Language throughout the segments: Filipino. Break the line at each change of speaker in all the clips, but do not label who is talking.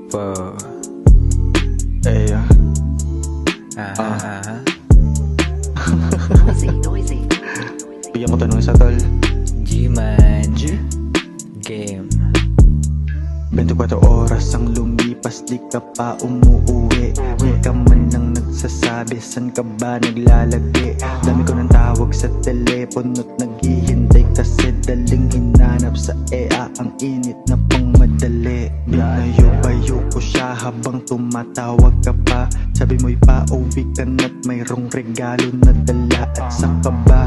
Wow.
Hey,
Noisy.
bigyan ko to ng isa, tol.
G-Man Game.
24 oras ang lumipas, di ka pa umuuwi. Di ka man lang nagsasabi, san ka ba naglalagi? Dami ko ng tawag sa telepono't naghihintay kasi daling hinanap sa EA. Ang init na pang madali. Binayo-bayo ko siya habang tumatawag ka pa. Sabi mo'y pauwi ka na't mayroong regalo na dala. At saan ka ba?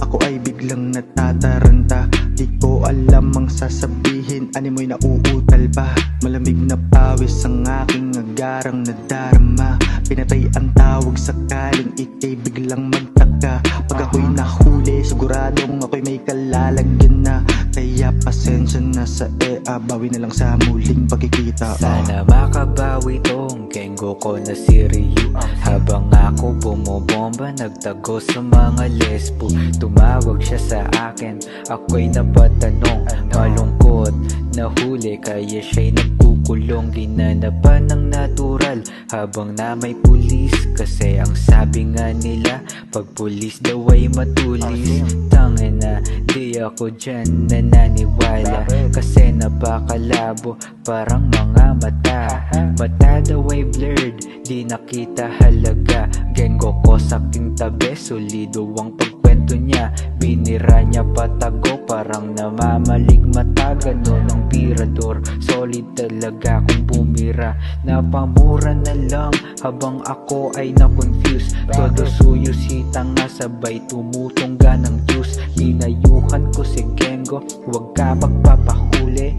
Ako ay biglang natataranta. Di ko alam ang sasabihin, ani mo'y nauutal pa. Malamig na pawis ang aking agarang nadarama. Pinatay ang tawag sakaling ika'y biglang magtaka. Pag ako'y nahuli, siguradong ako'y may kalalagyan na. Kaya pasensya na sa EA, bawi na lang sa muling pagkikita.
Sana makabawi tong Kengo ko na si Ryu. Habang ako bumobomba, nagtago sa mga lesbo. Tumawag siya sa akin, ako'y napatanong. Malungkot, nahuli, kaya siya'y nagkukulong. Ginanapan ng natural, habang na may pulis. Kasi ang sabi nga nila, pag pulis daw ay matulis. Tangina, di ako dyan nananiwala. Kasi napakalabo, parang mga mata. Mata daw ay blurred, di nakita halaga. Gengo ko sa aking tabi, solido ang pagkwento niya. Binira niya patago, parang namamalig mata. Ganon ang tirador, solid talaga kung bumira. Napamura na lang habang ako ay na-confuse. Todo suyo si tanga, sabay tumutungga ng juice. Pinayuhan ko si Gengo, huwag ka magpapahuli.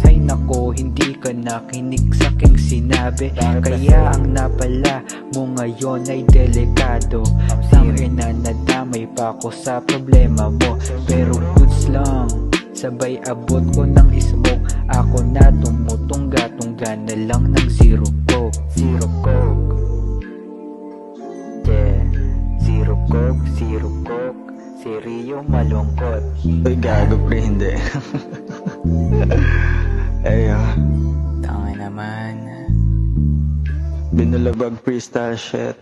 Ay nako, hindi ka nakinig sa aking sinabi. Kaya ang napala mo ngayon ay delikado. Tangina, nadamay pa ako sa problema mo. Pero goods lang, sabay abot ko ng smoke. Ako na tumutungga-tungga na lang ng zero coke. Zero coke. Yeah, zero coke. Si Rio malungkot.
Uy, gago pre, hindi. Ay,
Tangin naman.
binulabag freestyle shit.